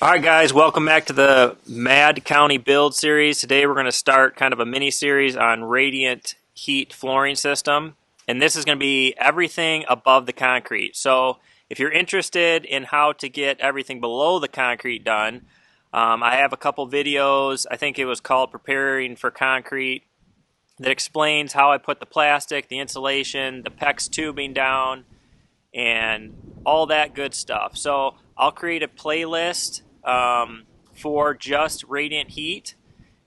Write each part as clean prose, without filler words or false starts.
Alright guys, welcome back to the Mad County Build series. Today we're going to start kind of a mini series on radiant heat flooring system. And this is going to be everything above the concrete. So if you're interested in how to get everything below the concrete done, I have a couple videos. I think it was called Preparing for Concrete, that explains how I put the plastic, the insulation, the PEX tubing down, and all that good stuff. So I'll create a playlist for just radiant heat,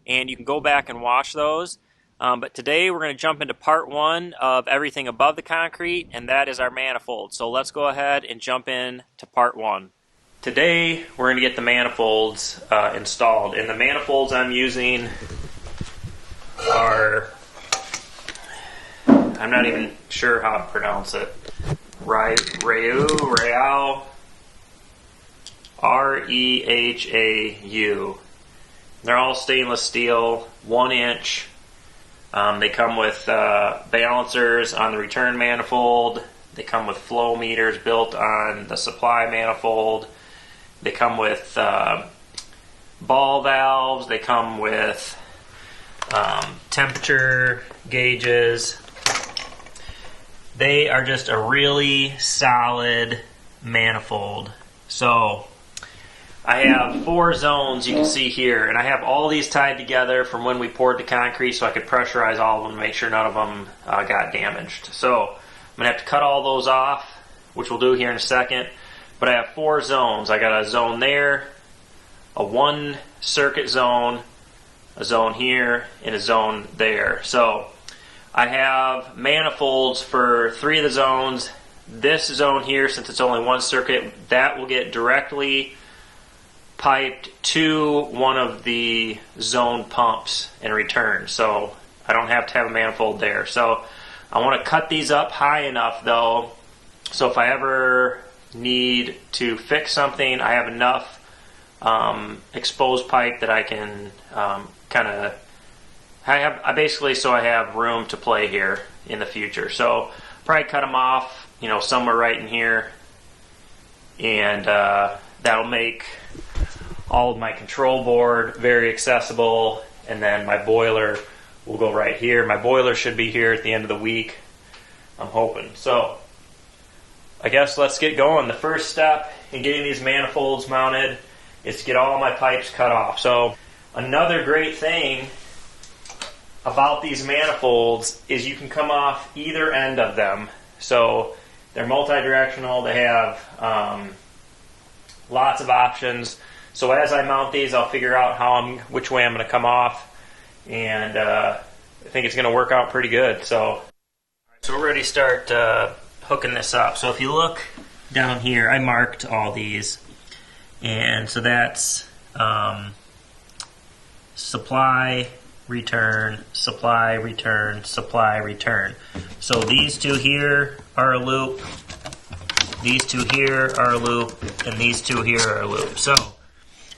and you can go back and watch those. But today we're going to jump into part one of everything above the concrete, and that is our manifold. So let's go ahead and jump in to part one. Today we're going to get the manifolds installed, and the manifolds I'm using are, I'm not even sure how to pronounce it, Reau. R-E-H-A-U. They're all stainless steel, 1 inch. They come with balancers on the return manifold. They come with flow meters built on the supply manifold. They come with ball valves. They come with temperature gauges. They are just a really solid manifold. So I have 4 zones you can see here, and I have all these tied together from when we poured the concrete so I could pressurize all of them to make sure none of them got damaged. So I'm going to have to cut all those off, which we'll do here in a second. But I have 4 zones. I got a zone there, a 1 circuit zone, a zone here, and a zone there. So I have manifolds for 3 of the zones. This zone here, since it's only 1 circuit, that will get directly piped to one of the zone pumps and return. So I don't have to have a manifold there. So I want to cut these up high enough though, so if I ever need to fix something, I have enough exposed pipe that I can I have room to play here in the future. So probably cut them off, somewhere right in here, and that'll make all of my control board very accessible, and then my boiler will go right here. My boiler should be here at the end of the week, I'm hoping. So I guess let's get going. The first step in getting these manifolds mounted is to get all my pipes cut off. So another great thing about these manifolds is you can come off either end of them. So they're multi-directional. They have lots of options. So as I mount these, I'll figure out which way I'm going to come off, and I think it's going to work out pretty good. So we're ready to start hooking this up. So if you look down here, I marked all these, and so that's supply, return, supply, return, supply, return. So these 2 here are a loop, these 2 here are a loop, and these 2 here are a loop. So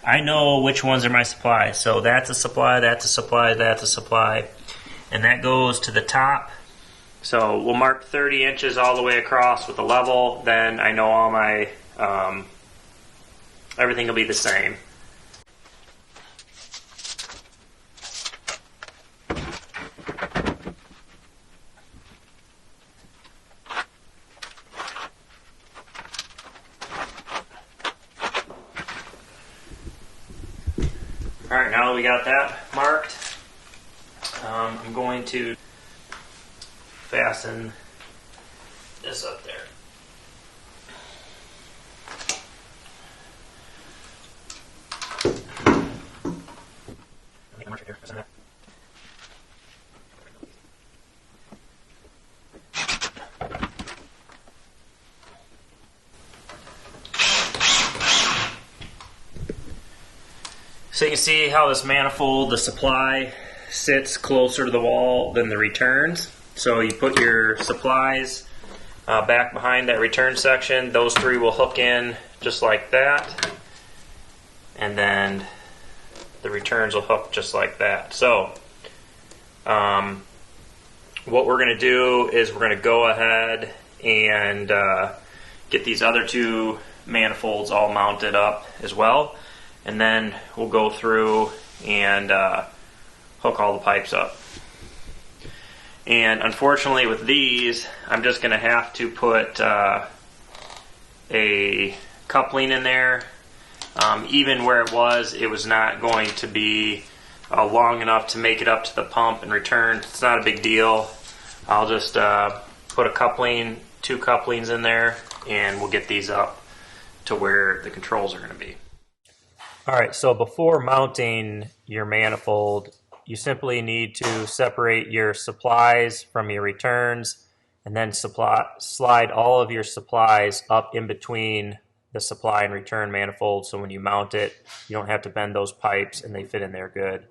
I know which ones are my supply. So that's a supply, that's a supply, that's a supply, and that goes to the top. So we'll mark 30 inches all the way across with a level. Then I know all my everything will be the same. Alright, now that we got that marked, I'm going to fasten this up there. So you can see how this manifold, the supply, sits closer to the wall than the returns. So you put your supplies back behind that return section. Those 3 will hook in just like that, and then the returns will hook just like that. So what we're going to do is we're going to go ahead and get these other 2 manifolds all mounted up as well. and then we'll go through and hook all the pipes up. And unfortunately with these, I'm just going to have to put a coupling in there. Even where it was not going to be long enough to make it up to the pump and return. It's not a big deal. I'll just put a coupling, 2 couplings in there, and we'll get these up to where the controls are going to be. Alright, so before mounting your manifold, you simply need to separate your supplies from your returns, and then slide all of your supplies up in between the supply and return manifold, so when you mount it, you don't have to bend those pipes and they fit in there good.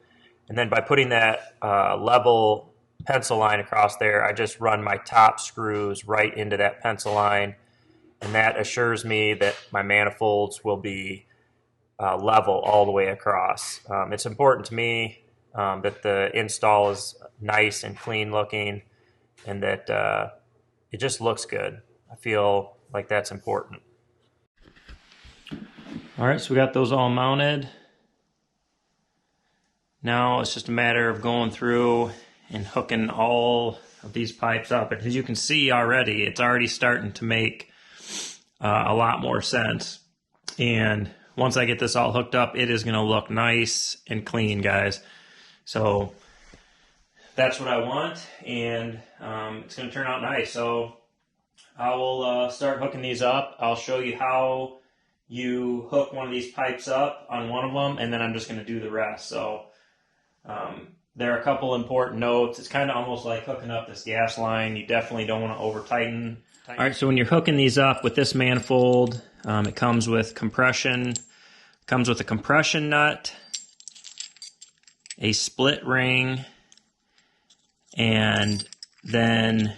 And then by putting that level pencil line across there, I just run my top screws right into that pencil line, and that assures me that my manifolds will be level all the way across. It's important to me that the install is nice and clean looking, and that it just looks good. I feel like that's important. Alright, so we got those all mounted. Now it's just a matter of going through and hooking all of these pipes up. And as you can see already, it's already starting to make a lot more sense. And once I get this all hooked up, it is going to look nice and clean, guys. So that's what I want, and it's going to turn out nice. So I will start hooking these up. I'll show you how you hook one of these pipes up on one of them, and then I'm just going to do the rest. So there are a couple important notes. It's kind of almost like hooking up this gas line. You definitely don't want to over tighten. All right, so when you're hooking these up with this manifold, it comes with compression. It comes with a compression nut, a split ring, and then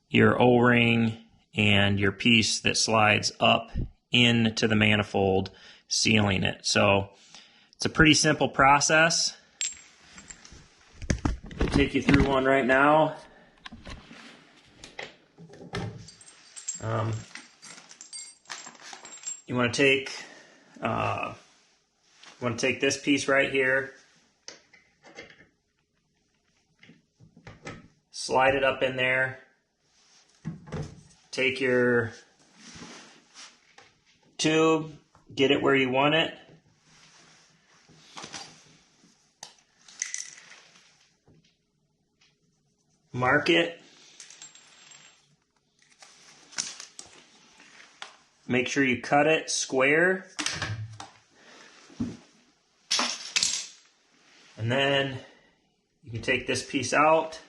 your O-ring and your piece that slides up into the manifold, sealing it. So it's a pretty simple process. I'll take you through one right now. You want to take this piece right here, slide it up in there. Take your tube, get it where you want it. Mark it. Make sure you cut it square. And then you can take this piece out.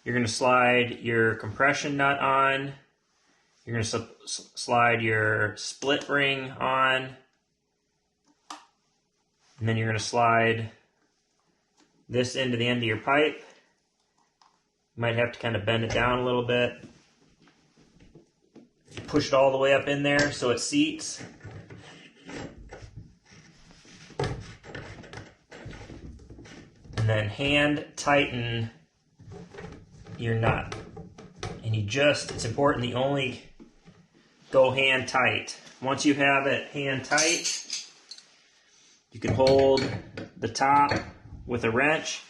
You're going to slide your compression nut on. You're going to slide your split ring on. And then you're going to slide this into the end of your pipe. You might have to kind of bend it down a little bit. Push it all the way up in there so it seats. And then hand tighten your nut. And it's important you only go hand tight. Once you have it hand tight, you can hold the top with a wrench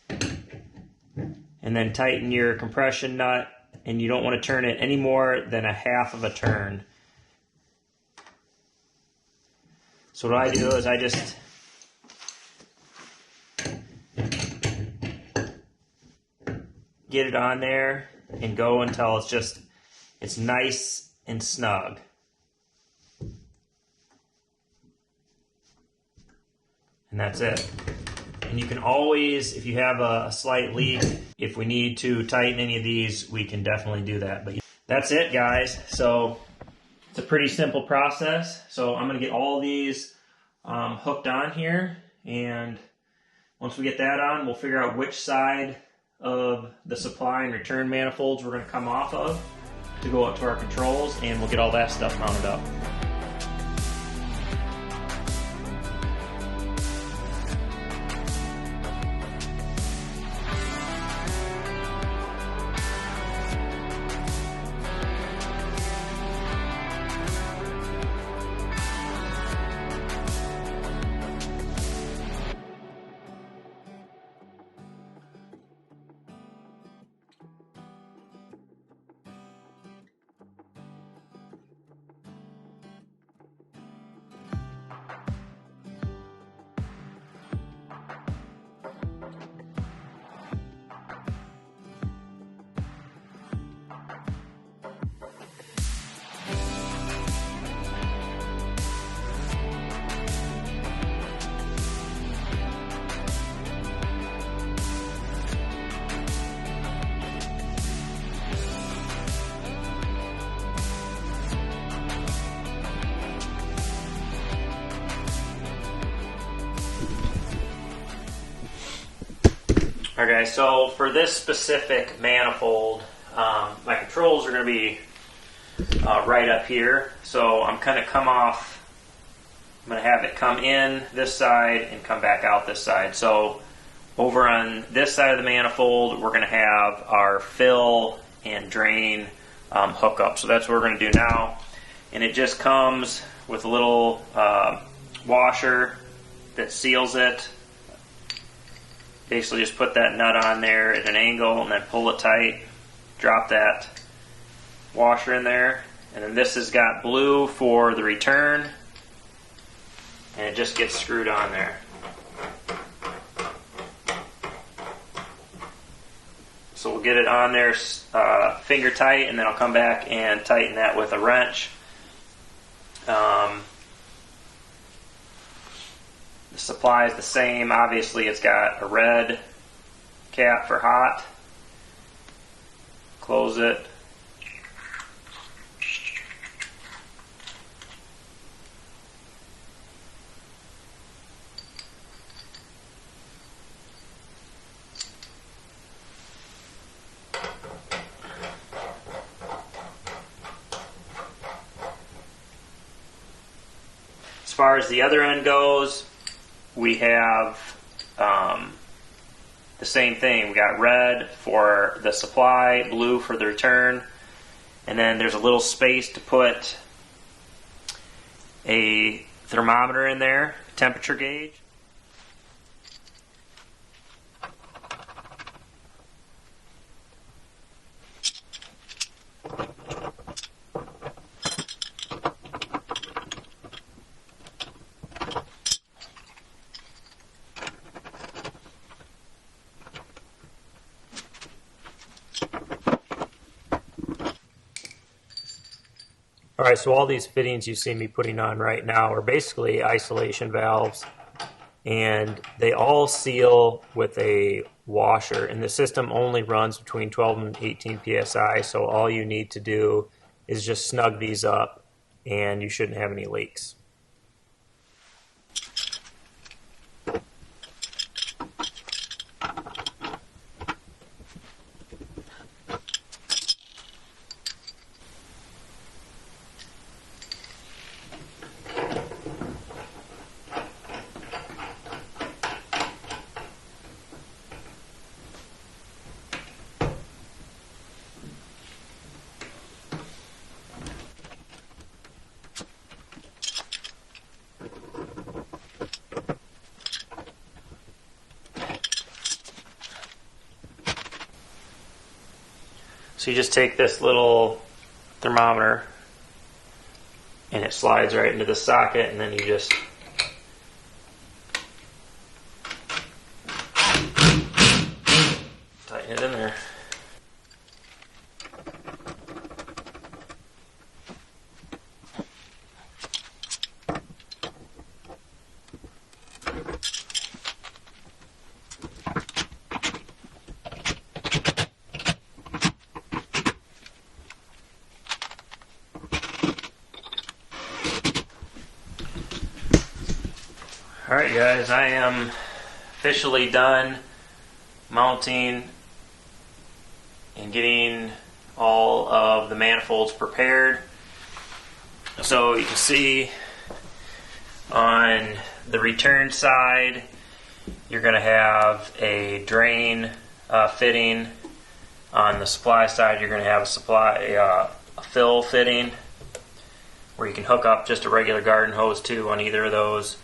and then tighten your compression nut, and you don't want to turn it any more than a half of a turn. So what I do is I just get it on there and go until it's nice and snug. And that's it. And you can always, if you have a slight leak, if we need to tighten any of these, we can definitely do that. But that's it, guys. So it's a pretty simple process. So I'm going to get all these hooked on here, and once we get that on, we'll figure out which side of the supply and return manifolds we're going to come off of to go up to our controls, and we'll get all that stuff mounted up. Okay, so for this specific manifold, my controls are going to be right up here. So I'm going to come off, I'm going to have it come in this side and come back out this side. So over on this side of the manifold, we're going to have our fill and drain hookup. So that's what we're going to do now. And it just comes with a little washer that seals it. Basically just put that nut on there at an angle and then pull it tight. Drop that washer in there. And then this has got blue for the return. And it just gets screwed on there. So we'll get it on there finger tight, and then I'll come back and tighten that with a wrench. The supply is the same. Obviously it's got a red cap for hot. Close it. As far as the other end goes, we have the same thing. We got red for the supply, blue for the return, and then there's a little space to put a thermometer in there, temperature gauge. Alright, so all these fittings you see me putting on right now are basically isolation valves, and they all seal with a washer, and the system only runs between 12 and 18 psi, so all you need to do is just snug these up and you shouldn't have any leaks. So you just take this little thermometer and it slides right into the socket, and then you just tighten it in there. Alright guys, I am officially done mounting and getting all of the manifolds prepared. So you can see on the return side you're going to have a drain fitting. On the supply side you're going to have a fill fitting where you can hook up just a regular garden hose too on either of those.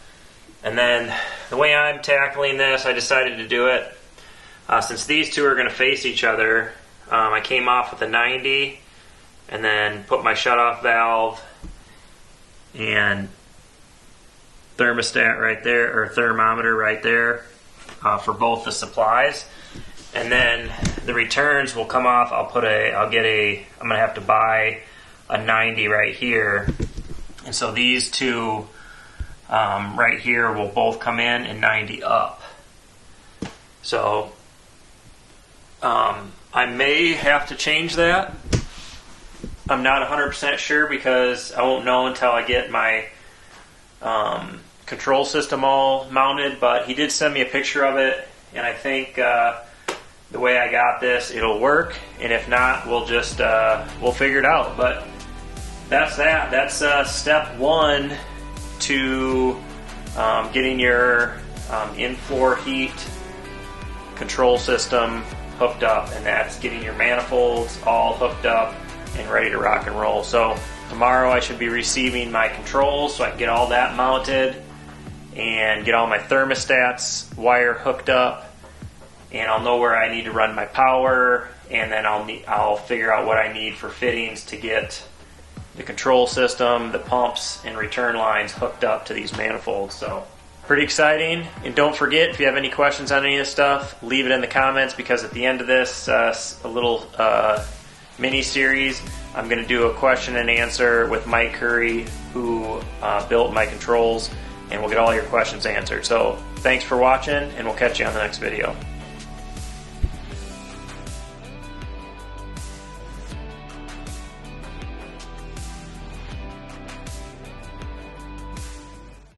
And then the way I'm tackling this, I decided to do it, since these two are going to face each other, I came off with a 90 and then put my shutoff valve and thermostat right there, or thermometer right there, for both the supplies. And then the returns will come off. I'm going to have to buy a 90 right here. And so these two right here will both come in and 90 up. So I may have to change that. I'm not 100% sure because I won't know until I get my control system all mounted, but he did send me a picture of it, and I think the way I got this, it'll work, and if not, we'll just we'll figure it out. But that's that. That's step one to getting your in-floor heat control system hooked up, and that's getting your manifolds all hooked up and ready to rock and roll. So tomorrow I should be receiving my controls so I can get all that mounted and get all my thermostats wire hooked up, and I'll know where I need to run my power, and then I'll figure out what I need for fittings to get the control system, the pumps, and return lines hooked up to these manifolds. So pretty exciting. And don't forget, if you have any questions on any of this stuff, leave it in the comments, because at the end of this a little mini series, I'm going to do a question and answer with Mike Curry, who built my controls, and we'll get all your questions answered. So thanks for watching, and we'll catch you on the next video.